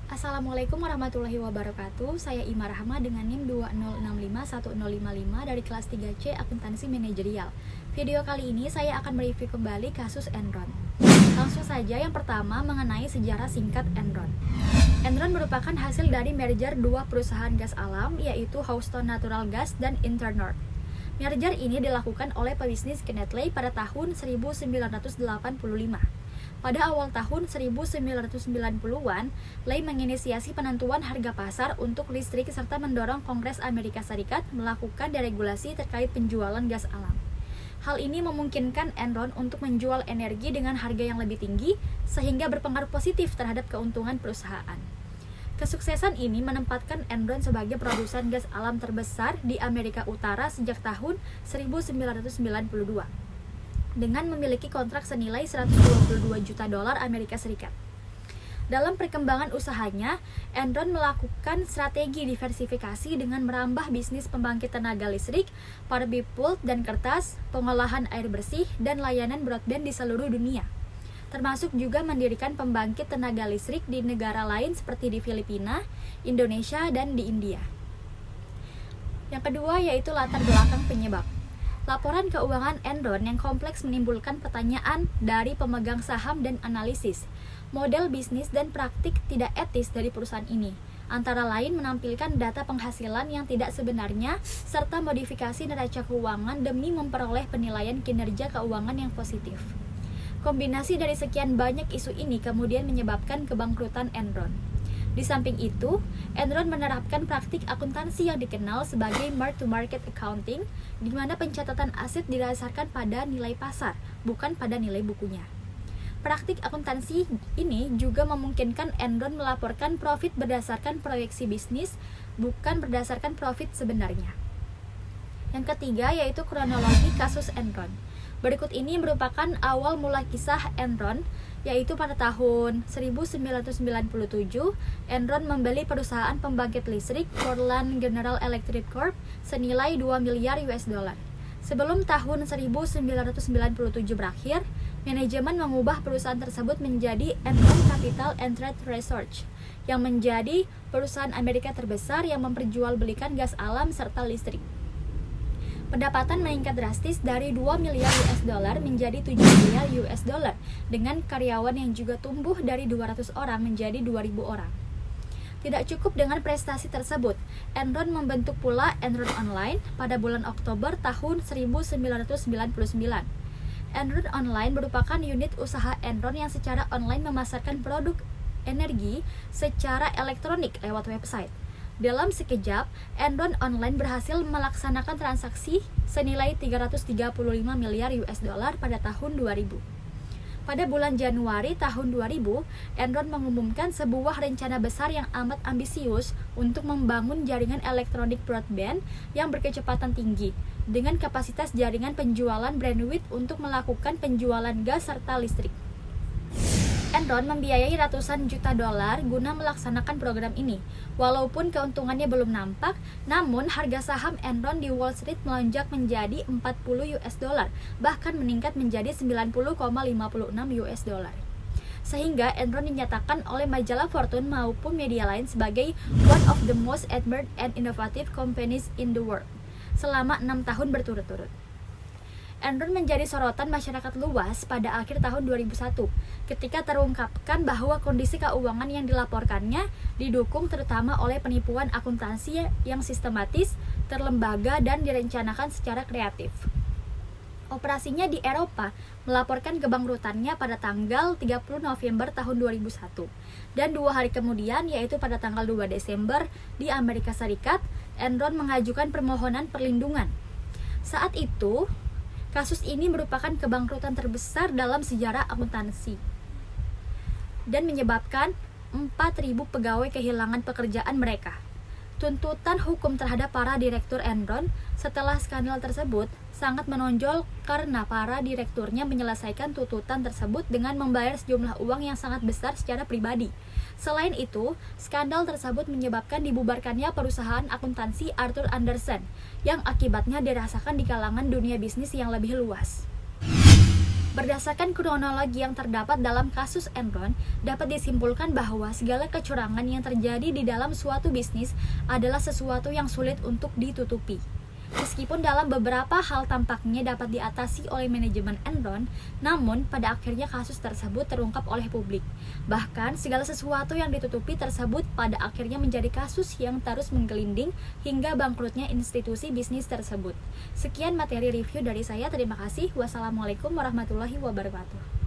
Assalamualaikum warahmatullahi wabarakatuh. Saya Ima Rahma dengan NIM 20651055 dari kelas 3C Akuntansi Manajerial. Video kali ini saya akan mereview kembali kasus Enron. Langsung saja, yang pertama mengenai sejarah singkat Enron. Enron merupakan hasil dari merger dua perusahaan gas alam, yaitu Houston Natural Gas dan Internord. Merger ini dilakukan oleh pebisnis Kenneth Lay pada tahun 1985. Pada awal tahun 1990-an, Lay menginisiasi penentuan harga pasar untuk listrik serta mendorong Kongres Amerika Serikat melakukan deregulasi terkait penjualan gas alam. Hal ini memungkinkan Enron untuk menjual energi dengan harga yang lebih tinggi sehingga berpengaruh positif terhadap keuntungan perusahaan. Kesuksesan ini menempatkan Enron sebagai produsen gas alam terbesar di Amerika Utara sejak tahun 1992. Dengan memiliki kontrak senilai 122 juta dolar Amerika Serikat. Dalam perkembangan usahanya, Enron melakukan strategi diversifikasi dengan merambah bisnis pembangkit tenaga listrik, parby pulp dan kertas, pengolahan air bersih, dan layanan broadband di seluruh dunia. Termasuk juga mendirikan pembangkit tenaga listrik di negara lain seperti di Filipina, Indonesia, dan di India. Yang kedua yaitu latar belakang penyebab. Laporan keuangan Enron yang kompleks menimbulkan pertanyaan dari pemegang saham dan analisis, model bisnis dan praktik tidak etis dari perusahaan ini, antara lain menampilkan data penghasilan yang tidak sebenarnya, serta modifikasi neraca keuangan demi memperoleh penilaian kinerja keuangan yang positif. Kombinasi dari sekian banyak isu ini kemudian menyebabkan kebangkrutan Enron. Di samping itu, Enron menerapkan praktik akuntansi yang dikenal sebagai mark-to-market accounting, di mana pencatatan aset didasarkan pada nilai pasar, bukan pada nilai bukunya. Praktik akuntansi ini juga memungkinkan Enron melaporkan profit berdasarkan proyeksi bisnis, bukan berdasarkan profit sebenarnya. Yang ketiga yaitu kronologi kasus Enron. Berikut ini merupakan awal mula kisah Enron, yaitu pada tahun 1997, Enron membeli perusahaan pembangkit listrik Portland General Electric Corp senilai 2 miliar US dollar. Sebelum tahun 1997 berakhir, manajemen mengubah perusahaan tersebut menjadi Enron Capital and Trade Research, yang menjadi perusahaan Amerika terbesar yang memperjualbelikan gas alam serta listrik. Pendapatan meningkat drastis dari 2 miliar US dollar menjadi 7 miliar US dollar dengan karyawan yang juga tumbuh dari 200 orang menjadi 2.000 orang. Tidak cukup dengan prestasi tersebut, Enron membentuk pula Enron Online pada bulan Oktober tahun 1999. Enron Online merupakan unit usaha Enron yang secara online memasarkan produk energi secara elektronik lewat website. Dalam sekejap, Enron Online berhasil melaksanakan transaksi senilai 335 miliar US dollar pada tahun 2000. Pada bulan Januari tahun 2000, Enron mengumumkan sebuah rencana besar yang amat ambisius untuk membangun jaringan elektronik broadband yang berkecepatan tinggi dengan kapasitas jaringan penjualan bandwidth untuk melakukan penjualan gas serta listrik. Enron membiayai ratusan juta dolar guna melaksanakan program ini. Walaupun keuntungannya belum nampak, namun harga saham Enron di Wall Street melonjak menjadi 40 US dollar, bahkan meningkat menjadi 90,56 US dollar. Sehingga Enron dinyatakan oleh majalah Fortune maupun media lain sebagai one of the most admired and innovative companies in the world selama 6 tahun berturut-turut. Enron menjadi sorotan masyarakat luas pada akhir tahun 2001 ketika terungkapkan bahwa kondisi keuangan yang dilaporkannya didukung terutama oleh penipuan akuntansi yang sistematis, terlembaga, dan direncanakan secara kreatif. Operasinya di Eropa melaporkan kebangkrutannya pada tanggal 30 November tahun 2001 dan 2 hari kemudian, yaitu pada tanggal 2 Desember di Amerika Serikat, Enron mengajukan permohonan perlindungan. Saat itu, kasus ini merupakan kebangkrutan terbesar dalam sejarah akuntansi dan menyebabkan 4.000 pegawai kehilangan pekerjaan mereka. Tuntutan hukum terhadap para direktur Enron setelah skandal tersebut sangat menonjol karena para direkturnya menyelesaikan tuntutan tersebut dengan membayar sejumlah uang yang sangat besar secara pribadi. Selain itu, skandal tersebut menyebabkan dibubarkannya perusahaan akuntansi Arthur Andersen, yang akibatnya dirasakan di kalangan dunia bisnis yang lebih luas. Berdasarkan kronologi yang terdapat dalam kasus Enron, dapat disimpulkan bahwa segala kecurangan yang terjadi di dalam suatu bisnis adalah sesuatu yang sulit untuk ditutupi. Meskipun dalam beberapa hal tampaknya dapat diatasi oleh manajemen Enron, namun pada akhirnya kasus tersebut terungkap oleh publik. Bahkan segala sesuatu yang ditutupi tersebut pada akhirnya menjadi kasus yang terus menggelinding hingga bangkrutnya institusi bisnis tersebut. Sekian materi review dari saya, terima kasih. Wassalamualaikum warahmatullahi wabarakatuh.